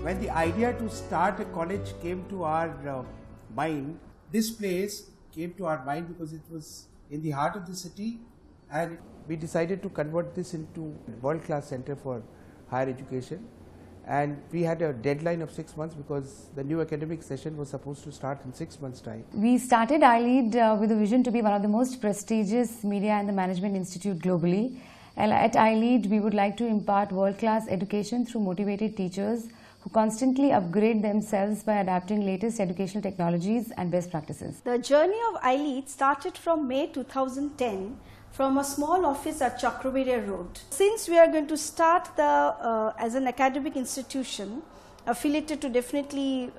When the idea to start a college came to our mind, this place came to our mind because it was in the heart of the city, and we decided to convert this into a world-class center for higher education. And we had a deadline of 6 months because the new academic session was supposed to start in 6 months' time. We started iLead with a vision to be one of the most prestigious media and the management institute globally. And at iLead, we would like to impart world-class education through motivated teachers who constantly upgrade themselves by adapting latest educational technologies and best practices. The journey of iLead started from May 2010 from a small office at Chakravarti Road. Since we are going to start as an academic institution affiliated to definitely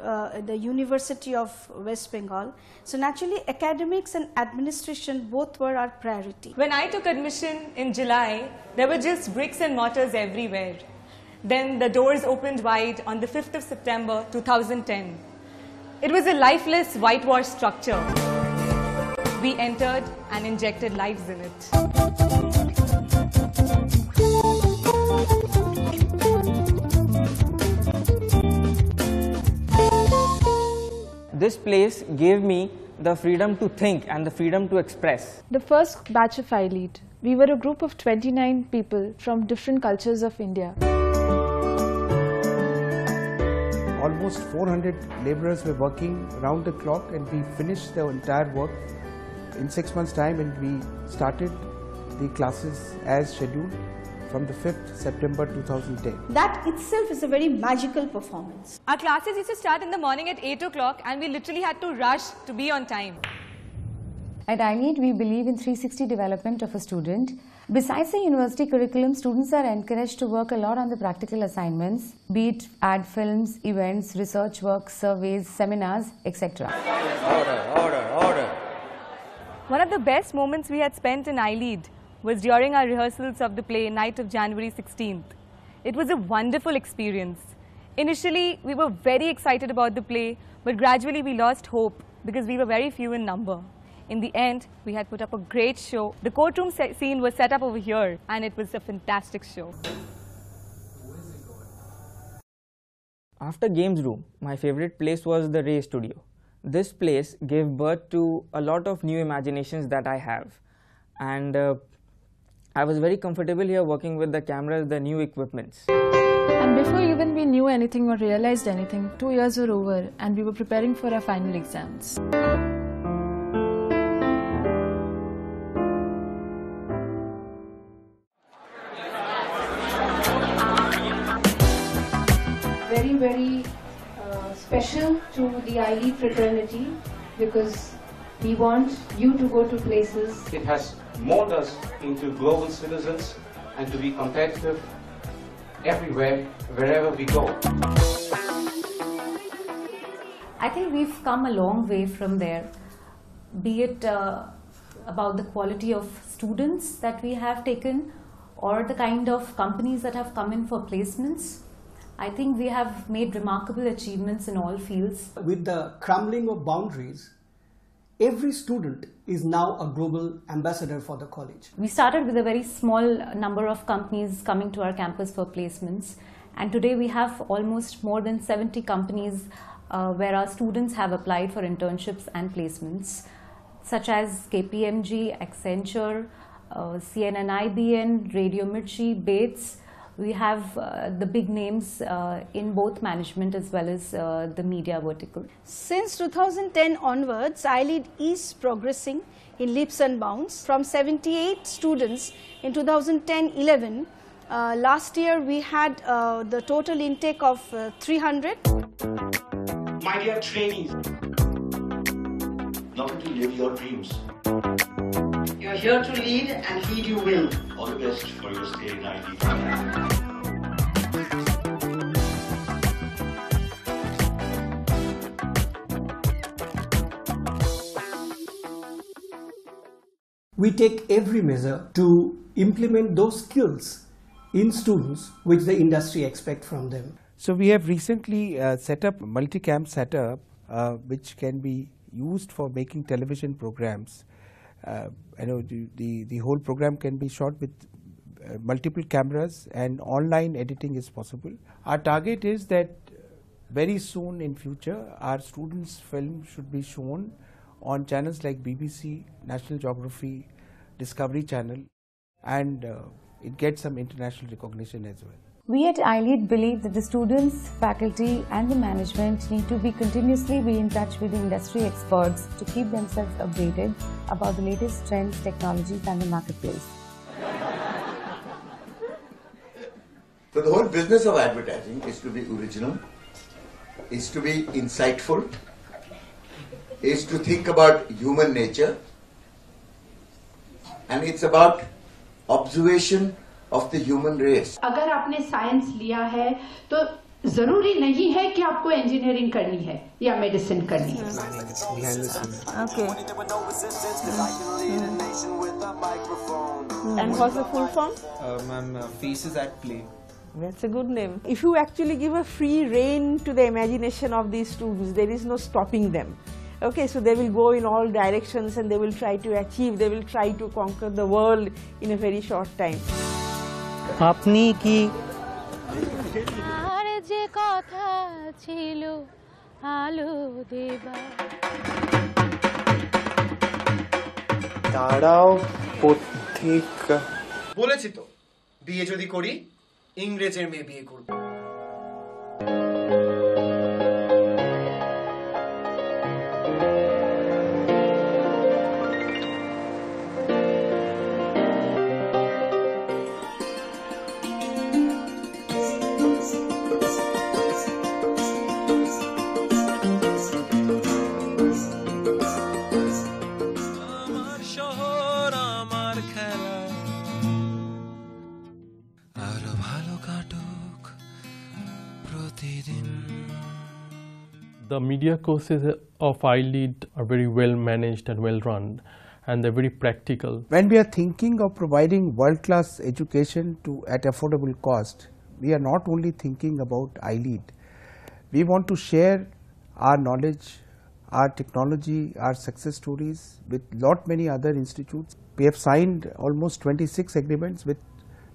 the University of West Bengal, so naturally academics and administration both were our priority. When I took admission in July, there were just bricks and mortars everywhere. Then the doors opened wide on the 5th of September 2010. It was a lifeless whitewashed structure. We entered and injected lives in it. This place gave me the freedom to think and the freedom to express. The first batch of iLead, we were a group of 29 people from different cultures of India. Almost 400 laborers were working round the clock, and we finished the entire work in 6 months' time, and we started the classes as scheduled from the 5th September 2010. That itself is a very magical performance. Our classes used to start in the morning at 8 o'clock and we literally had to rush to be on time. At iLead, we believe in 360 development of a student. Besides the university curriculum, students are encouraged to work a lot on the practical assignments, be it ad films, events, research work, surveys, seminars, etc. Order. One of the best moments we had spent in iLead was during our rehearsals of the play Night of January 16th. It was a wonderful experience. Initially, we were very excited about the play, but gradually we lost hope because we were very few in number. In the end, we had put up a great show. The courtroom scene was set up over here, and it was a fantastic show. After Games Room, my favorite place was the Ray Studio. This place gave birth to a lot of new imaginations that I have. And I was very comfortable here working with the cameras, the new equipments. And before even we knew anything or realized anything, 2 years were over and we were preparing for our final exams. Very special to the iLead fraternity because we want you to go to places. It has molded us into global citizens and to be competitive everywhere, wherever we go. I think we've come a long way from there, be it about the quality of students that we have taken or the kind of companies that have come in for placements. I think we have made remarkable achievements in all fields. With the crumbling of boundaries, every student is now a global ambassador for the college. We started with a very small number of companies coming to our campus for placements, and today we have almost more than 70 companies where our students have applied for internships and placements, such as KPMG, Accenture, CNN-IBN, Radio Mirchi, Bates. We have the big names in both management as well as the media vertical. Since 2010 onwards, iLead is progressing in leaps and bounds. From 78 students in 2010-11, last year we had the total intake of 300. My dear trainees, not to live your dreams. You're here to lead, and lead you will. All the best for your stay in iLead. we take every measure to implement those skills in students which the industry expects from them. So we have recently set up a multicam setup which can be used for making television programs. I know the whole program can be shot with multiple cameras, and online editing is possible. Our target is that very soon in future our students' film should be shown on channels like BBC, National Geography, Discovery Channel, and it gets some international recognition as well. We at iLead believe that the students, faculty and the management need to continuously be in touch with the industry experts to keep themselves updated about the latest trends, technologies and the marketplace. So the whole business of advertising is to be original, is to be insightful, is to think about human nature, and it's about observation of the human race. अगर आपने science लिया है तो जरूरी नहीं है कि आपको इंजीनियरिंग करनी है या मेडिसिन करनी है. Okay. And what's the full form? Ma'am, Faces at Play. That's a good name. If you actually give a free rein to the imagination of these students, there is no stopping them. Okay, so they will go in all directions and they will try to achieve, they will try to conquer the world in a very short time. আপনি কি আর যে কথা ছিল আলো দেবা দাঁড়াও পথিক বলেছি তো বিয়ে যদি করি ইংরেজের মেয়ে বিয়ে করব The media courses of iLead are very well managed and well run, and they're very practical. When we are thinking of providing world-class education at affordable cost, we are not only thinking about iLead. We want to share our knowledge, our technology, our success stories with many other institutes. We have signed almost 26 agreements with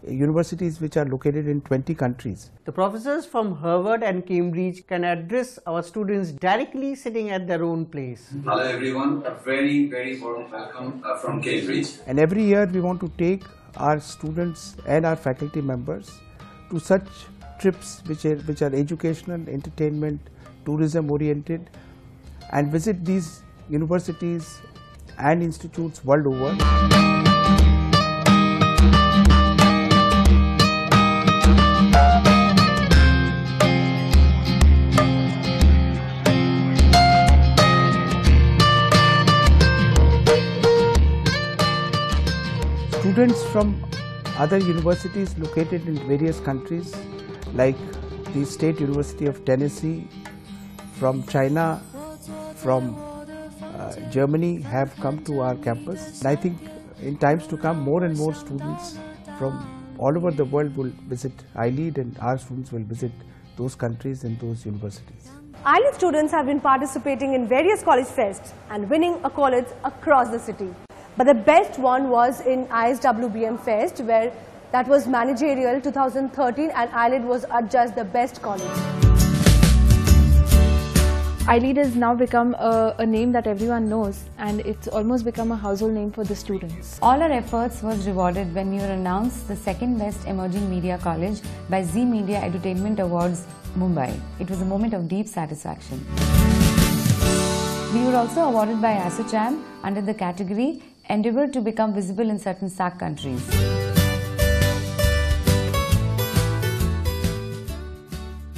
universities which are located in 20 countries. The professors from Harvard and Cambridge can address our students directly sitting at their own place. Hello everyone, a very warm welcome from Cambridge. And every year we want to take our students and our faculty members to such trips which are educational, entertainment, tourism oriented, and visit these universities and institutes world over. Students from other universities located in various countries like the State University of Tennessee, from China, from Germany have come to our campus. And I think in times to come more and more students from all over the world will visit iLead, and our students will visit those countries and those universities. iLead students have been participating in various college fests and winning accolades across the city. But the best one was in ISWBM Fest, where that was managerial 2013, and iLead was adjudged the best college. iLead has now become a name that everyone knows, and it's almost become a household name for the students. All our efforts was rewarded when we were announced the second best emerging media college by Zee Media Edutainment Awards, Mumbai. It was a moment of deep satisfaction. We were also awarded by ASSOCHAM under the category Endeavour to become visible in certain SAARC countries.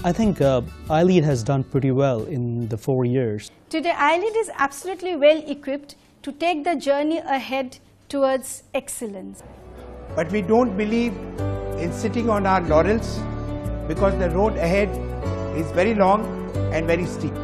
I think iLead has done pretty well in the 4 years. Today, iLead is absolutely well equipped to take the journey ahead towards excellence. But we don't believe in sitting on our laurels, because the road ahead is very long and very steep.